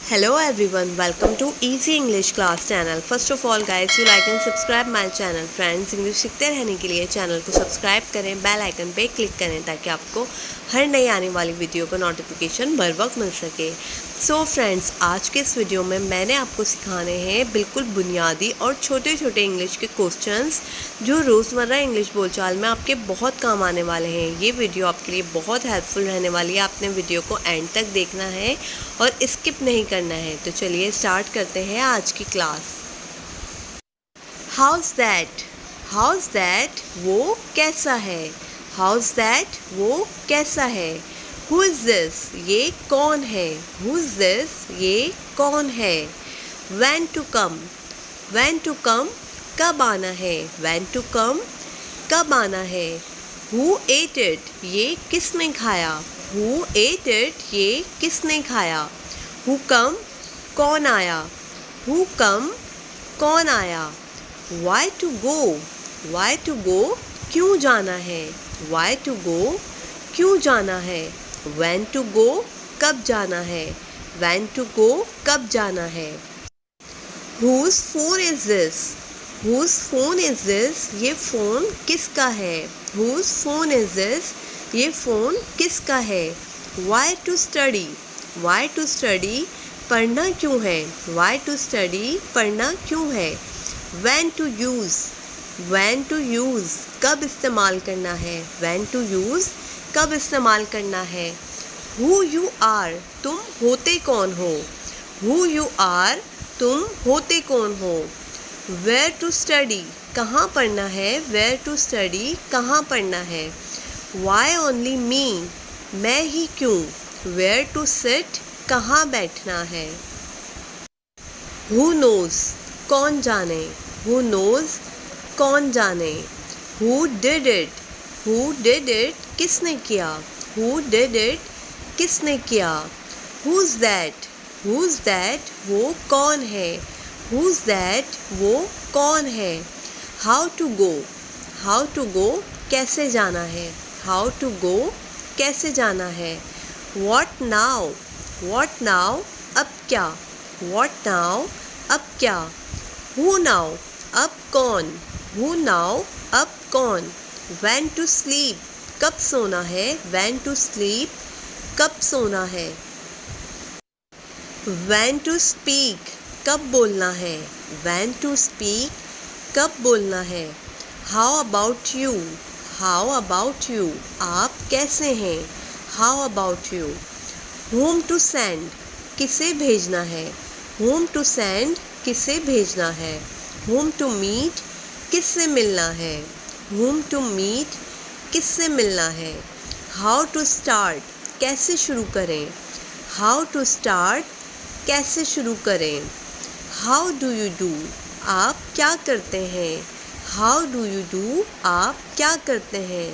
Hello everyone, welcome to Easy English Class channel. First of all guys, you like and subscribe my channel. Friends, English सीखते रहने के लिए channel को subscribe करें, bell icon पे click करें ताकि आपको हर नई आने वाली वीडियो का नोटिफिकेशन बर वक्त मिल सके। सो फ्रेंड्स, आज के इस वीडियो में मैंने आपको सिखाने हैं बिल्कुल बुनियादी और छोटे छोटे इंग्लिश के क्वेश्चंस जो रोज़मर्रा इंग्लिश बोलचाल में आपके बहुत काम आने वाले हैं। ये वीडियो आपके लिए बहुत हेल्पफुल रहने वाली है। आपने वीडियो को एंड तक देखना है और स्किप नहीं करना है। तो चलिए स्टार्ट करते हैं आज की class. House that, house that वो कैसा है। हाउस दैट वो कैसा है। हु इज़ दिस ये कौन है। हु इज़ दिस ये कौन है। When to come, when to come कब आना है। व्हेन टू कम कब आना है। हु एट इट ये किसने खाया। हु एट इट ये किसने खाया। हु कम कौन आया। हु कम कौन आया। Why to go, why to go क्यों जाना है। वाई टू गो क्यों जाना है। व्हेन टू गो कब जाना है। व्हेन टू गो कब जाना है। Whose phone is this? Whose phone is this? ये फ़ोन किसका है। Whose phone is this? ये फ़ोन किसका है। Why to study? Why to study? पढ़ना क्यों है। Why to study? पढ़ना क्यों है। When to use? When to use? कब इस्तेमाल करना है। When to use? कब इस्तेमाल करना है। Who you are? तुम होते कौन हो। Who you are? तुम होते कौन हो। Where to study? कहाँ पढ़ना है। Where to study? कहाँ पढ़ना है। Why only me? मैं ही क्यों। Where to sit? कहाँ बैठना है। Who knows? कौन जाने। Who knows? कौन जाने। Who did it? Who did it? किसने किया। Who did it? किसने किया। Who's that? Who's that? वो कौन है। Who's that? वो कौन है। How to go? How to go? कैसे जाना है। How to go? कैसे जाना है। What now? What now? अब क्या। What now? अब क्या। Who now? अब कौन। Who now? अब कौन। When to sleep? कब सोना है। When to sleep? कब सोना है। When to speak? कब बोलना है। When to speak? कब बोलना है। How about you? How about you? आप कैसे हैं। How about you? Whom to send? किसे भेजना है। Whom to send? किसे भेजना है। Whom to meet? किससे मिलना है। Whom to meet? किससे मिलना है। How to start? कैसे शुरू करें। How to start? कैसे शुरू करें। How do you do? आप क्या करते हैं। How do you do? आप क्या करते हैं।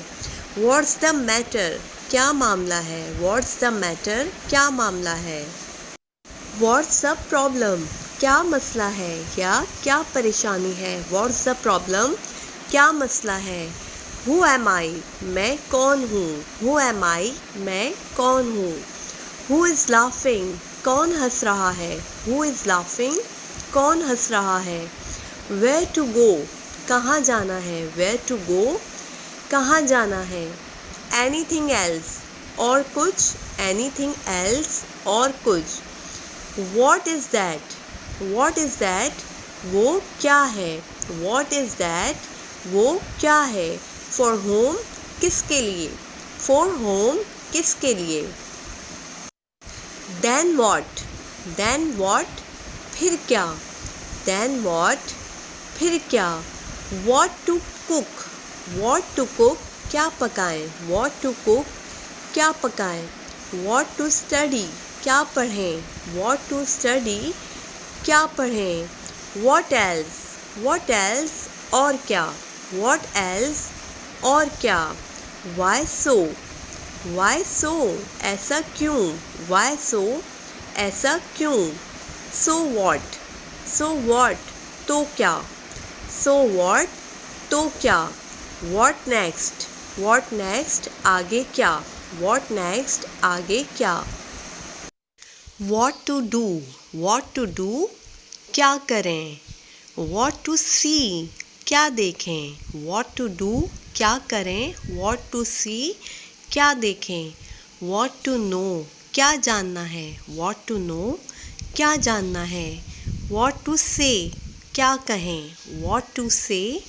What's the matter? क्या मामला है। What's the matter? क्या मामला है। What's the problem? क्या मसला है या क्या परेशानी है। What's the problem? क्या मसला है। Who am I? मैं कौन हूँ। Who am I? मैं कौन हूँ। Who is laughing? कौन हंस रहा है। Who is laughing? कौन हंस रहा है। Where to go? कहाँ जाना है। Where to go? कहाँ जाना है। Anything else? और कुछ। Anything else? और कुछ। What is that? What is that? वो क्या है। What is that? वो क्या है। For whom? किसके लिए। For whom? किसके लिए। Then what? Then what? फिर क्या। Then what? फिर क्या। What to cook? What to cook? क्या पकाएं। What to cook? क्या पकाएं। What to study? क्या पढ़ें। What to study? क्या पढ़ें। What else? What else? और क्या। What else? और क्या। Why so? Why so? ऐसा क्यों। Why so? ऐसा क्यों। So what? So what? तो क्या। So what? तो क्या। What next? What next? आगे क्या। What next? आगे क्या। What to do? What to do? क्या करें? What to see? क्या देखें? What to do? क्या करें? What to see? क्या देखें? What to know? क्या जानना है? What to know? क्या जानना है? What to say? क्या कहें? What to say?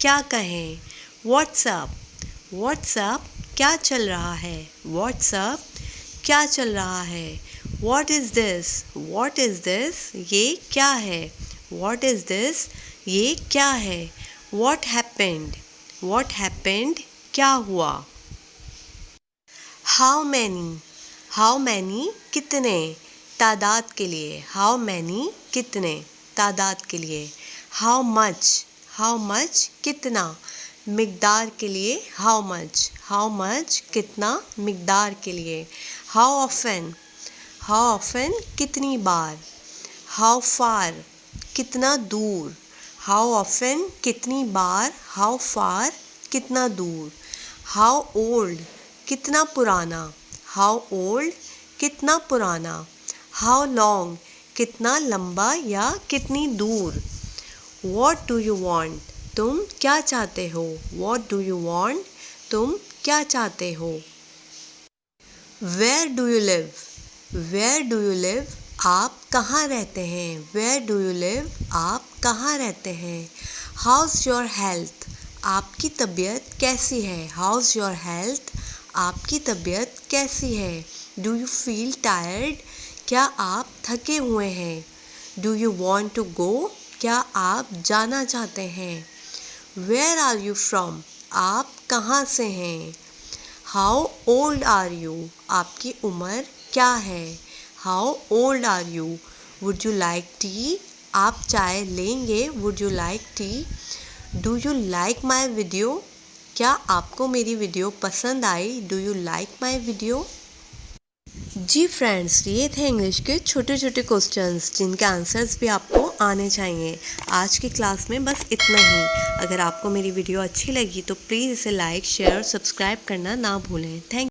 क्या कहें? What's up? What's up? क्या चल रहा है? What's up? क्या चल रहा है? What is this? What is this? ये क्या है? What is this? ये क्या है? What happened? What happened? क्या हुआ? How many? How many? कितने? तादाद के लिए. How many? कितने? तादाद के लिए. How much? How much? कितना? मिक़दार के लिए. How much? How much? कितना? मिक़दार के लिए. How often? How often? कितनी बार. How far? कितना दूर. How often? कितनी बार. How far? कितना दूर. How old? कितना पुराना. How old? कितना पुराना. How long? कितना लंबा या कितनी दूर. What do you want? तुम क्या चाहते हो. What do you want? तुम क्या चाहते हो. Where do you live? Where do you live? आप कहाँ रहते हैं. Where do you live? आप कहाँ रहते हैं. How's your health? आपकी तबीयत कैसी है. How's your health? आपकी तबीयत कैसी है. Do you feel tired? क्या आप थके हुए हैं. Do you want to go? क्या आप जाना चाहते हैं. Where are you from? आप कहाँ से हैं. How old are you? आपकी उम्र क्या है. How old are you? Would you like tea? आप चाय लेंगे. Would you like tea? Do you like my video? क्या आपको मेरी वीडियो पसंद आई. Do you like my video? जी फ्रेंड्स, ये थे इंग्लिश के छोटे छोटे क्वेश्चंस जिनके आंसर्स भी आपको आने चाहिए. आज की क्लास में बस इतना ही. अगर आपको मेरी वीडियो अच्छी लगी तो प्लीज़ इसे लाइक, शेयर और सब्सक्राइब करना ना भूलें. थैंक